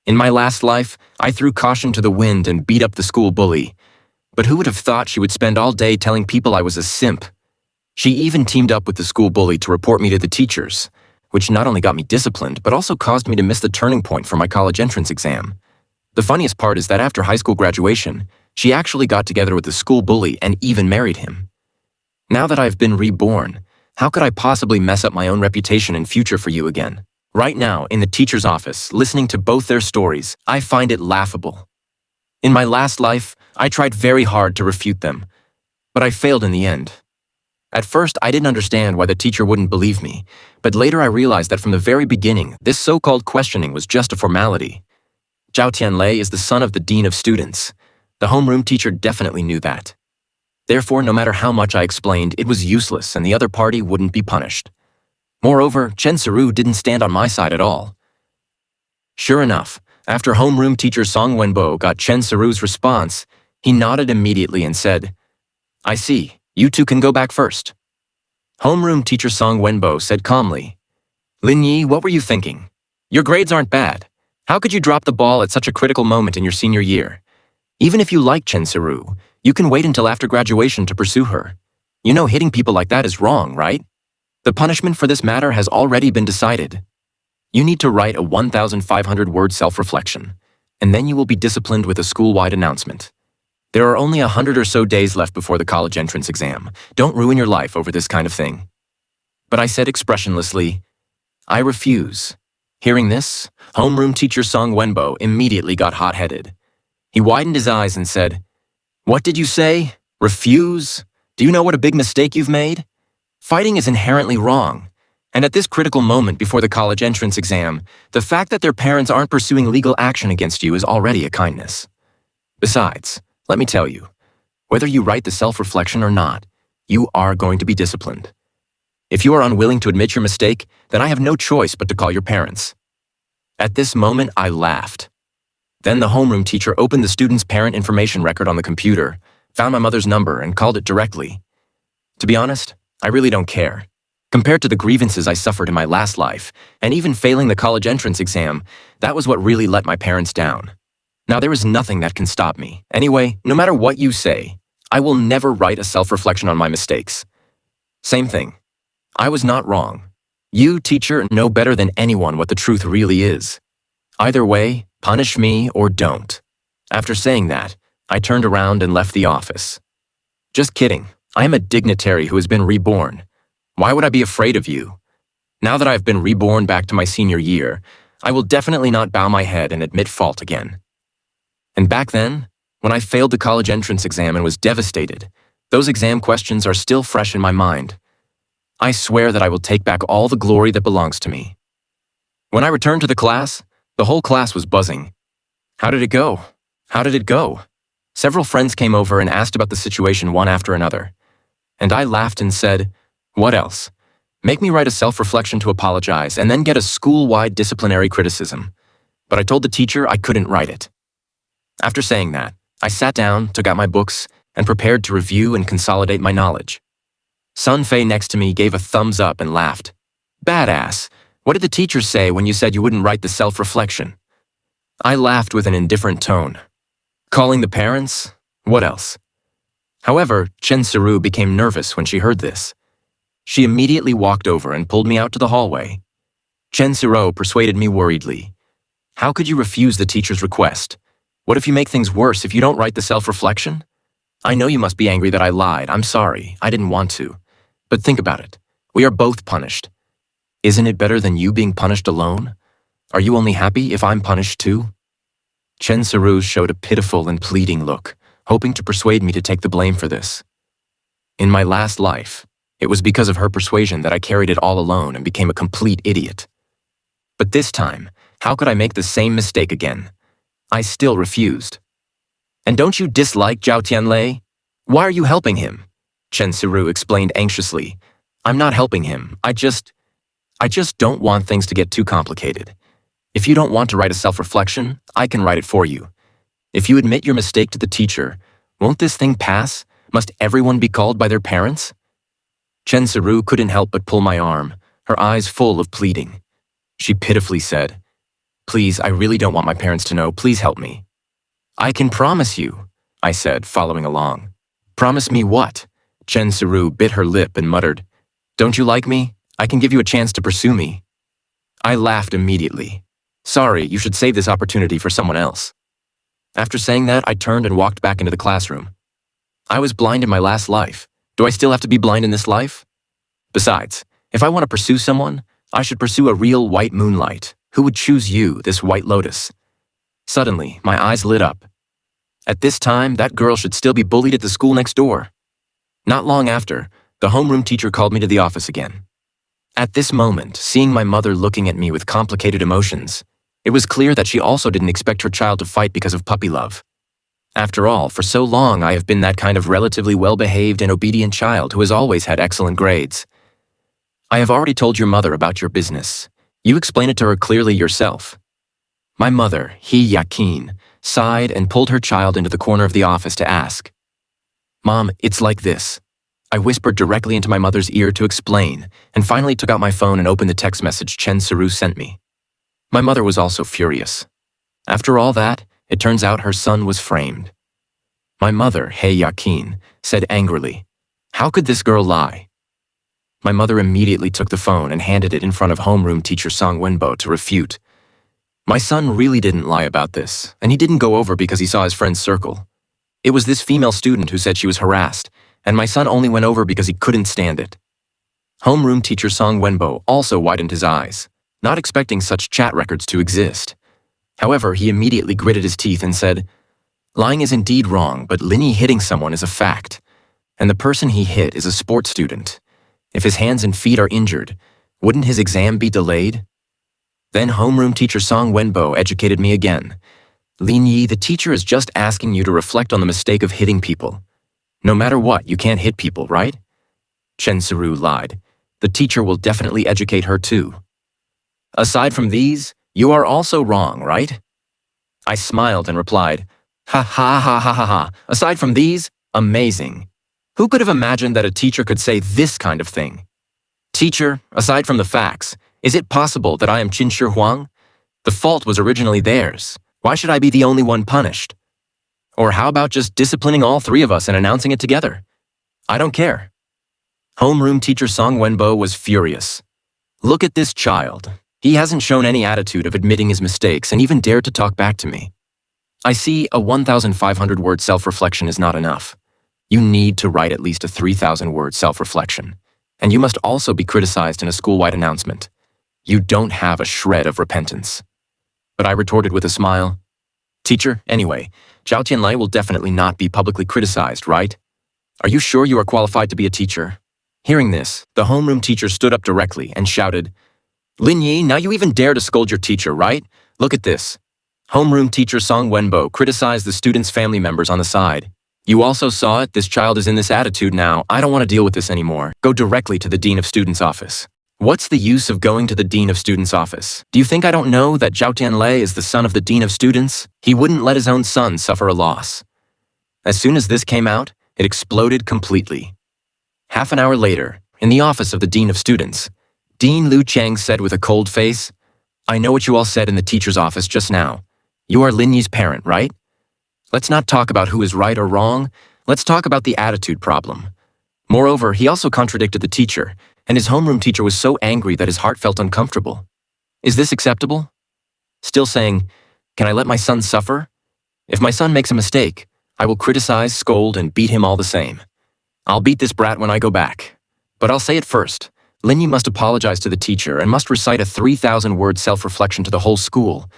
In my last life, I threw caution to the wind and beat up the school bully. But who would have thought she would spend all day telling people I was a simp? She even teamed up with the school bully to report me to the teachers, which not only got me disciplined, but also caused me to miss the turning point for my college entrance exam. The funniest part is that after high school graduation, she actually got together with the school bully and even married him. Now that I've been reborn, how could I possibly mess up my own reputation and future for you again? Right now, in the teacher's office, listening to both their stories, I find it laughable. In my last life, I tried very hard to refute them, but I failed in the end. At first, I didn't understand why the teacher wouldn't believe me, but later I realized that from the very beginning, this so-called questioning was just a formality. Zhao Tianlei is the son of the dean of students. The homeroom teacher definitely knew that. Therefore, no matter how much I explained, it was useless and the other party wouldn't be punished. Moreover, Chen Siru didn't stand on my side at all. Sure enough, after homeroom teacher Song Wenbo got Chen Siru's response, he nodded immediately and said, "I see, you two can go back first." Homeroom teacher Song Wenbo said calmly, "Lin Yi, what were you thinking? Your grades aren't bad. How could you drop the ball at such a critical moment in your senior year? Even if you like Chen Siru, you can wait until after graduation to pursue her. You know hitting people like that is wrong, right? The punishment for this matter has already been decided. You need to write a 1,500-word self-reflection, and then you will be disciplined with a school-wide announcement. There are only 100 or so days left before the college entrance exam. Don't ruin your life over this kind of thing." But I said expressionlessly, "I refuse." Hearing this, homeroom teacher Song Wenbo immediately got hot-headed. He widened his eyes and said, "What did you say? Refuse? Do you know what a big mistake you've made? Fighting is inherently wrong. And at this critical moment before the college entrance exam, the fact that their parents aren't pursuing legal action against you is already a kindness. Besides, let me tell you, whether you write the self-reflection or not, you are going to be disciplined. If you are unwilling to admit your mistake, then I have no choice but to call your parents." At this moment, I laughed. Then the homeroom teacher opened the student's parent information record on the computer, found my mother's number, and called it directly. To be honest, I really don't care. Compared to the grievances I suffered in my last life, and even failing the college entrance exam, that was what really let my parents down. Now there is nothing that can stop me. Anyway, no matter what you say, I will never write a self-reflection on my mistakes. Same thing. I was not wrong. You, teacher, know better than anyone what the truth really is. Either way, punish me or don't. After saying that, I turned around and left the office. Just kidding. I am a dignitary who has been reborn. Why would I be afraid of you? Now that I've been reborn back to my senior year, I will definitely not bow my head and admit fault again. And back then, when I failed the college entrance exam and was devastated, those exam questions are still fresh in my mind. I swear that I will take back all the glory that belongs to me. When I returned to the class, the whole class was buzzing. How did it go? How did it go? Several friends came over and asked about the situation one after another. And I laughed and said, "What else? Make me write a self-reflection to apologize and then get a school-wide disciplinary criticism." But I told the teacher I couldn't write it. After saying that, I sat down, took out my books, and prepared to review and consolidate my knowledge. Sun Fei next to me gave a thumbs up and laughed. "Badass. What did the teacher say when you said you wouldn't write the self-reflection?" I laughed with an indifferent tone. Calling the parents? What else? However, Chen Siru became nervous when she heard this. She immediately walked over and pulled me out to the hallway. Chen Siru persuaded me worriedly. "How could you refuse the teacher's request? What if you make things worse if you don't write the self-reflection? I know you must be angry that I lied. I'm sorry. I didn't want to. But think about it. We are both punished. Isn't it better than you being punished alone? Are you only happy if I'm punished too?" Chen Siru showed a pitiful and pleading look, hoping to persuade me to take the blame for this. In my last life, it was because of her persuasion that I carried it all alone and became a complete idiot. But this time, how could I make the same mistake again? I still refused. "And don't you dislike Zhao Tianlei? Why are you helping him?" Chen Siru explained anxiously. "I'm not helping him. I just don't want things to get too complicated. If you don't want to write a self-reflection, I can write it for you. If you admit your mistake to the teacher, won't this thing pass? Must everyone be called by their parents?" Chen Siru couldn't help but pull my arm, her eyes full of pleading. She pitifully said, Please, I really don't want my parents to know. Please help me. I can promise you, I said, following along. Promise me what? Chen Siru bit her lip and muttered, Don't you like me? I can give you a chance to pursue me. I laughed immediately. Sorry, you should save this opportunity for someone else. After saying that, I turned and walked back into the classroom. I was blind in my last life. Do I still have to be blind in this life? Besides, if I want to pursue someone, I should pursue a real white moonlight. Who would choose you, this white lotus? Suddenly, my eyes lit up. At this time, that girl should still be bullied at the school next door. Not long after, the homeroom teacher called me to the office again. At this moment, seeing my mother looking at me with complicated emotions, it was clear that she also didn't expect her child to fight because of puppy love. After all, for so long I have been that kind of relatively well-behaved and obedient child who has always had excellent grades. I have already told your mother about your business. You explain it to her clearly yourself. My mother, Yakin, sighed and pulled her child into the corner of the office to ask. Mom, it's like this. I whispered directly into my mother's ear to explain, and finally took out my phone and opened the text message Chen Siru sent me. My mother was also furious. After all that, it turns out her son was framed. My mother, Yakin, said angrily, How could this girl lie? My mother immediately took the phone and handed it in front of homeroom teacher Song Wenbo to refute. My son really didn't lie about this, and he didn't go over because he saw his friend's circle. It was this female student who said she was harassed, and my son only went over because he couldn't stand it. Homeroom teacher Song Wenbo also widened his eyes, not expecting such chat records to exist. However, he immediately gritted his teeth and said, Lying is indeed wrong, but Linyi hitting someone is a fact, and the person he hit is a sports student. If his hands and feet are injured, wouldn't his exam be delayed? Then homeroom teacher Song Wenbo educated me again. Linyi, the teacher is just asking you to reflect on the mistake of hitting people. No matter what, you can't hit people, right? Chen Siru lied. The teacher will definitely educate her too. Aside from these, you are also wrong, right? I smiled and replied, Ha ha ha ha ha ha. Aside from these, amazing. Who could have imagined that a teacher could say this kind of thing? Teacher, aside from the facts, is it possible that I am Qin Shi Huang? The fault was originally theirs. Why should I be the only one punished? Or how about just disciplining all three of us and announcing it together? I don't care. Homeroom teacher Song Wenbo was furious. Look at this child. He hasn't shown any attitude of admitting his mistakes and even dared to talk back to me. I see a 1,500-word self-reflection is not enough. You need to write at least a 3,000-word self-reflection. And you must also be criticized in a school-wide announcement. You don't have a shred of repentance. But I retorted with a smile. Teacher, anyway, Zhao Tianlai will definitely not be publicly criticized, right? Are you sure you are qualified to be a teacher? Hearing this, the homeroom teacher stood up directly and shouted, Linyi, now you even dare to scold your teacher, right? Look at this. Homeroom teacher Song Wenbo criticized the students' family members on the side. You also saw it, this child is in this attitude now, I don't want to deal with this anymore. Go directly to the Dean of Students' office. What's the use of going to the Dean of Students' office? Do you think I don't know that Zhao Tianlai is the son of the Dean of Students? He wouldn't let his own son suffer a loss. As soon as this came out, it exploded completely. Half an hour later, in the office of the Dean of Students, Dean Lu Chang said with a cold face, I know what you all said in the teacher's office just now. You are Linyi's parent, right? Let's not talk about who is right or wrong. Let's talk about the attitude problem. Moreover, he also contradicted the teacher, and his homeroom teacher was so angry that his heart felt uncomfortable. Is this acceptable? Still saying, can I let my son suffer? If my son makes a mistake, I will criticize, scold, and beat him all the same. I'll beat this brat when I go back. But I'll say it first. Linyi must apologize to the teacher and must recite a 3,000-word self-reflection to the whole school.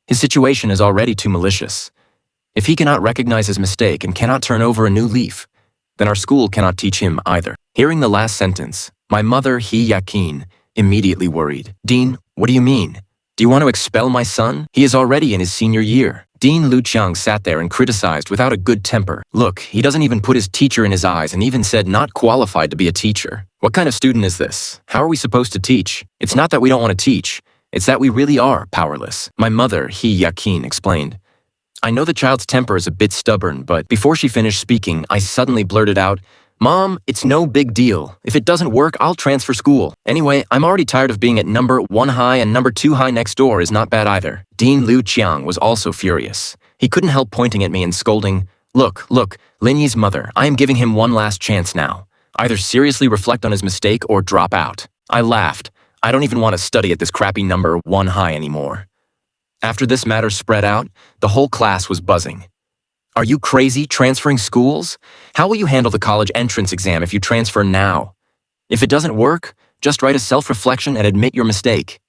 His situation is already too malicious. If he cannot recognize his mistake and cannot turn over a new leaf, then our school cannot teach him either. Hearing the last sentence, my mother, Yakin, immediately worried. Dean, what do you mean? Do you want to expel my son? He is already in his senior year. Dean Lu Qiang sat there and criticized without a good temper. Look, he doesn't even put his teacher in his eyes and even said not qualified to be a teacher. What kind of student is this? How are we supposed to teach? It's not that we don't want to teach. It's that we really are powerless. My mother, Yakin, explained. I know the child's temper is a bit stubborn, but before she finished speaking, I suddenly blurted out, Mom, it's no big deal. If it doesn't work, I'll transfer school. Anyway, I'm already tired of being at number 1 high, and number 2 high next door is not bad either. Dean Liu Qiang was also furious. He couldn't help pointing at me and scolding, Look, Lin Yi's mother, I am giving him one last chance now. Either seriously reflect on his mistake or drop out. I laughed. I don't even want to study at this crappy number 1 high anymore. After this matter spread out, the whole class was buzzing. Are you crazy, transferring schools? How will you handle the college entrance exam if you transfer now? If it doesn't work, just write a self-reflection and admit your mistake.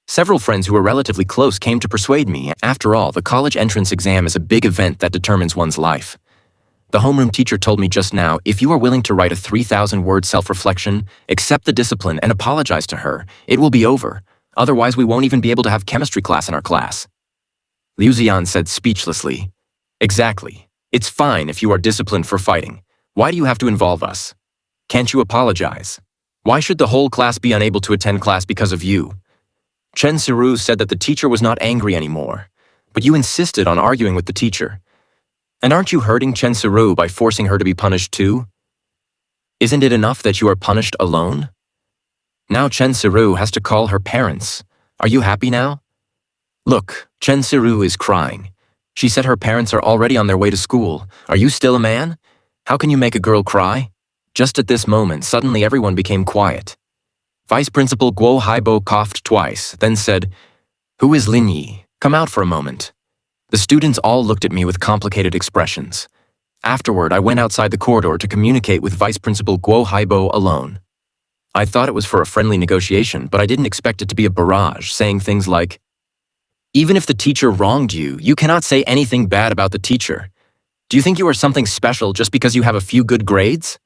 Several friends who were relatively close came to persuade me. After all, the college entrance exam is a big event that determines one's life. The homeroom teacher told me just now, if you are willing to write a 3,000-word self-reflection, accept the discipline and apologize to her, it will be over. Otherwise, we won't even be able to have chemistry class in our class. Liu Ziyan said speechlessly, Exactly. It's fine if you are disciplined for fighting. Why do you have to involve us? Can't you apologize? Why should the whole class be unable to attend class because of you? Chen Siru said that the teacher was not angry anymore, but you insisted on arguing with the teacher. And aren't you hurting Chen Siru by forcing her to be punished too? Isn't it enough that you are punished alone? Now Chen Siru has to call her parents. Are you happy now? Look, Chen Siru is crying. She said her parents are already on their way to school. Are you still a man? How can you make a girl cry? Just at this moment, suddenly everyone became quiet. Vice Principal Guo Haibo coughed twice, then said, Who is Lin Yi? Come out for a moment. The students all looked at me with complicated expressions. Afterward, I went outside the corridor to communicate with Vice Principal Guo Haibo alone. I thought it was for a friendly negotiation, but I didn't expect it to be a barrage, saying things like, Even if the teacher wronged you, you cannot say anything bad about the teacher. Do you think you are something special just because you have a few good grades?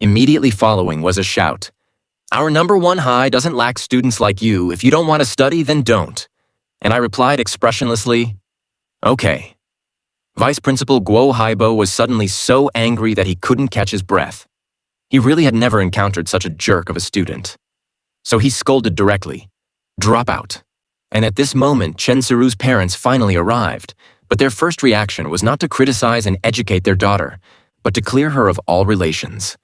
Immediately following was a shout. Our number 1 high doesn't lack students like you. If you don't want to study, then don't. And I replied expressionlessly, Okay. Vice Principal Guo Haibo was suddenly so angry that he couldn't catch his breath. He really had never encountered such a jerk of a student. So he scolded directly, Drop out. And at this moment, Chen Siru's parents finally arrived, but their first reaction was not to criticize and educate their daughter, but to clear her of all relations.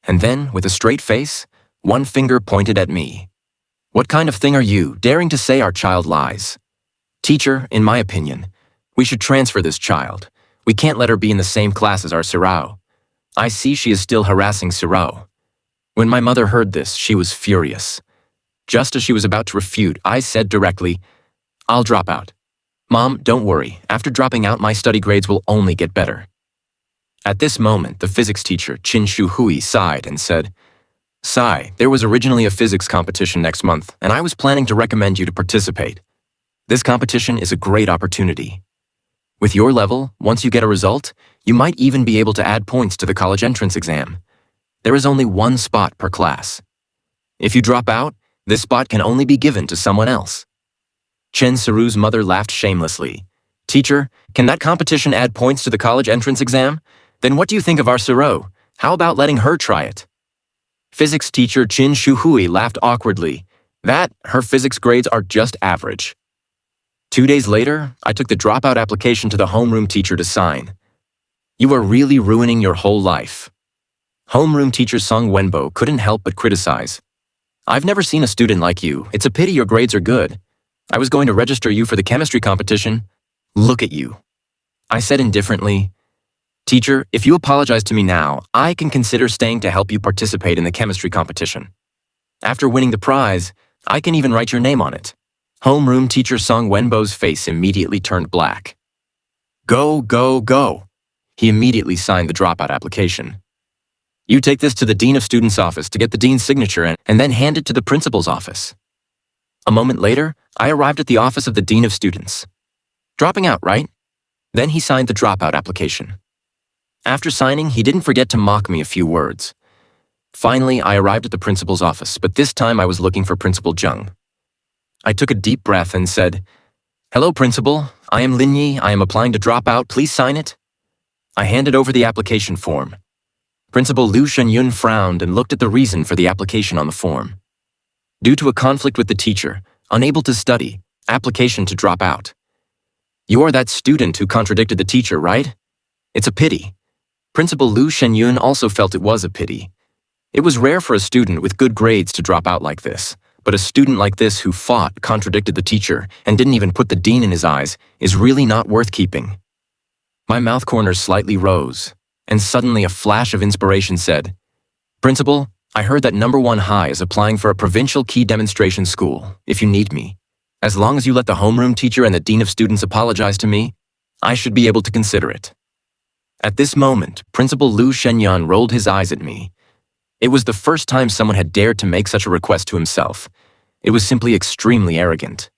And then, with a straight face, one finger pointed at me. What kind of thing are you, daring to say our child lies? Teacher, in my opinion, we should transfer this child. We can't let her be in the same class as our Sirao. I see she is still harassing Sirao. When my mother heard this, she was furious. Just as she was about to refute, I said directly, I'll drop out. Mom, don't worry. After dropping out, my study grades will only get better. At this moment, the physics teacher, Qin Shu Hui, sighed and said, Sai, there was originally a physics competition next month, and I was planning to recommend you to participate. This competition is a great opportunity. With your level, once you get a result, you might even be able to add points to the college entrance exam. There is only 1 spot per class. If you drop out, this spot can only be given to someone else. Chen Siru's mother laughed shamelessly. Teacher, can that competition add points to the college entrance exam? Then what do you think of our Siro? How about letting her try it? Physics teacher Qin Shuhui laughed awkwardly. Her physics grades are just average. 2 days later, I took the dropout application to the homeroom teacher to sign. You are really ruining your whole life. Homeroom teacher Song Wenbo couldn't help but criticize. I've never seen a student like you. It's a pity your grades are good. I was going to register you for the chemistry competition. Look at you. I said indifferently, Teacher, if you apologize to me now, I can consider staying to help you participate in the chemistry competition. After winning the prize, I can even write your name on it. Homeroom teacher Song Wenbo's face immediately turned black. Go, go, go. He immediately signed the dropout application. You take this to the Dean of Students' office to get the dean's signature and then hand it to the principal's office. A moment later, I arrived at the office of the Dean of Students. Dropping out, right? Then he signed the dropout application. After signing, he didn't forget to mock me a few words. Finally, I arrived at the principal's office, but this time I was looking for Principal Zheng. I took a deep breath and said, Hello, Principal. I am Lin Yi. I am applying to drop out. Please sign it. I handed over the application form. Principal Liu Shenyun frowned and looked at the reason for the application on the form. Due to a conflict with the teacher, unable to study, application to drop out. You are that student who contradicted the teacher, right? It's a pity. Principal Liu Shenyun also felt it was a pity. It was rare for a student with good grades to drop out like this, but a student like this who fought, contradicted the teacher, and didn't even put the dean in his eyes is really not worth keeping. My mouth corners slightly rose, and suddenly a flash of inspiration said, "Principal, I heard that number 1 High is applying for a provincial key demonstration school, if you need me. As long as you let the homeroom teacher and the dean of students apologize to me, I should be able to consider it." At this moment, Principal Liu Shenyun rolled his eyes at me. It was the first time someone had dared to make such a request to himself. It was simply extremely arrogant.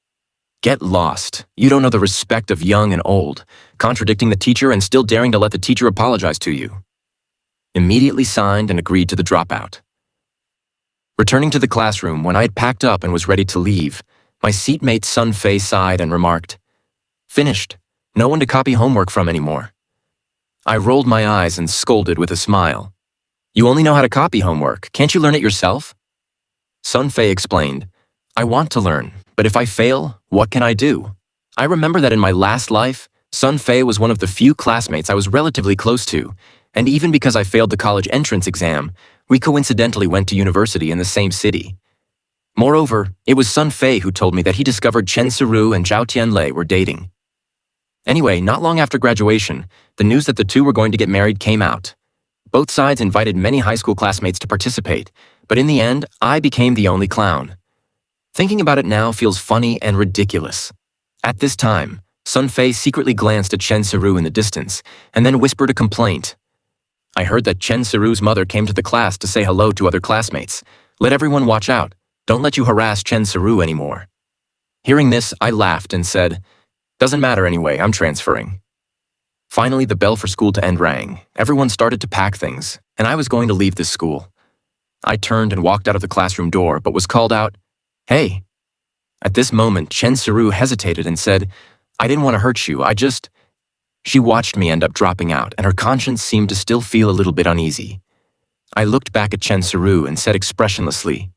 Get lost. You don't know the respect of young and old, contradicting the teacher and still daring to let the teacher apologize to you. Immediately signed and agreed to the dropout. Returning to the classroom when I had packed up and was ready to leave, my seatmate Sun Fei sighed and remarked, "Finished. No one to copy homework from anymore." I rolled my eyes and scolded with a smile. "You only know how to copy homework. Can't you learn it yourself?" Sun Fei explained, "I want to learn, but if I fail, what can I do?" I remember that in my last life, Sun Fei was one of the few classmates I was relatively close to, and even because I failed the college entrance exam, we coincidentally went to university in the same city. Moreover, it was Sun Fei who told me that he discovered Chen Siru and Zhao Tianlei were dating. Anyway, not long after graduation, the news that the two were going to get married came out. Both sides invited many high school classmates to participate, but in the end, I became the only clown. Thinking about it now feels funny and ridiculous. At this time, Sun Fei secretly glanced at Chen Siru in the distance, and then whispered a complaint. "I heard that Chen Siru's mother came to the class to say hello to other classmates. Let everyone watch out. Don't let you harass Chen Siru anymore." Hearing this, I laughed and said, "Doesn't matter anyway, I'm transferring." Finally, the bell for school to end rang. Everyone started to pack things, and I was going to leave this school. I turned and walked out of the classroom door, but was called out, "Hey." At this moment, Chen Siru hesitated and said, "I didn't want to hurt you, I just—" She watched me end up dropping out, and her conscience seemed to still feel a little bit uneasy. I looked back at Chen Siru and said expressionlessly,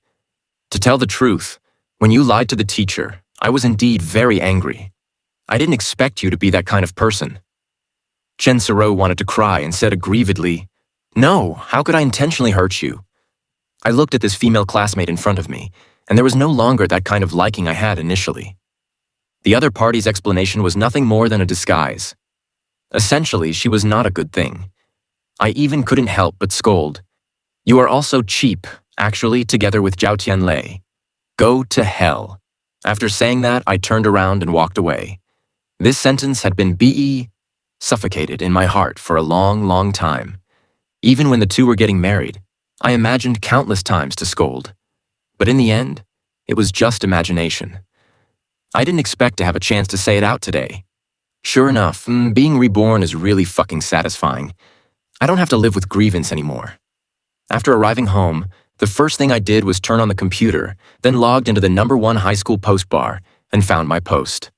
"To tell the truth, when you lied to the teacher, I was indeed very angry. I didn't expect you to be that kind of person." Chen Siru wanted to cry and said aggrievedly, "No, how could I intentionally hurt you?" I looked at this female classmate in front of me, and there was no longer that kind of liking I had initially. The other party's explanation was nothing more than a disguise. Essentially, she was not a good thing. I even couldn't help but scold, "You are also cheap, actually, together with Zhao Tianlei. Go to hell." After saying that, I turned around and walked away. This sentence had been suffocated in my heart for a long, long time. Even when the two were getting married, I imagined countless times to scold. But in the end, it was just imagination. I didn't expect to have a chance to say it out today. Sure enough, being reborn is really fucking satisfying. I don't have to live with grievance anymore. After arriving home, the first thing I did was turn on the computer, then logged into the number 1 high school post bar and found my post.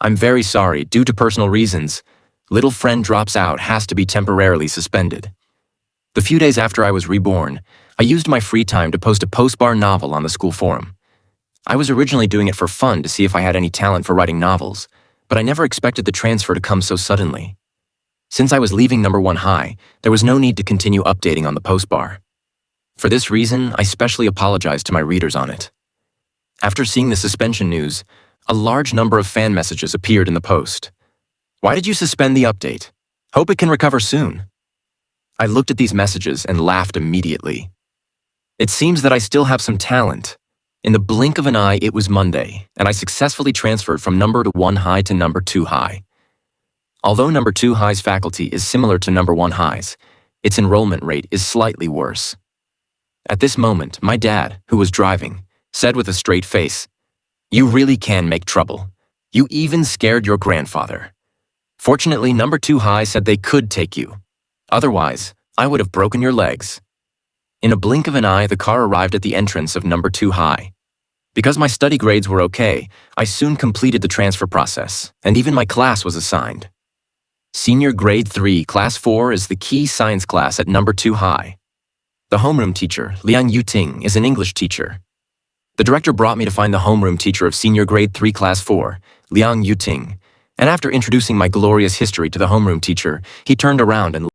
"I'm very sorry, due to personal reasons, little friend drops out has to be temporarily suspended." The few days after I was reborn, I used my free time to post a post-bar novel on the school forum. I was originally doing it for fun to see if I had any talent for writing novels, but I never expected the transfer to come so suddenly. Since I was leaving number 1 High, there was no need to continue updating on the post-bar. For this reason, I specially apologized to my readers on it. After seeing the suspension news, a large number of fan messages appeared in the post. "Why did you suspend the update? Hope it can recover soon." I looked at these messages and laughed immediately. It seems that I still have some talent. In the blink of an eye, it was Monday, and I successfully transferred from number 1 High to number 2 High. Although number 2 High's faculty is similar to number 1 High's, its enrollment rate is slightly worse. At this moment, my dad, who was driving, said with a straight face, "You really can make trouble. You even scared your grandfather." Fortunately, number 2 High said they could take you. Otherwise, I would have broken your legs. In a blink of an eye, the car arrived at the entrance of number 2 High. Because my study grades were okay, I soon completed the transfer process, and even my class was assigned. Senior Grade 3, Class 4 is the key science class at number 2 High. The homeroom teacher, Liang Yuting, is an English teacher. The director brought me to find the homeroom teacher of Senior Grade 3, Class 4, Liang Yuting, and after introducing my glorious history to the homeroom teacher, he turned around and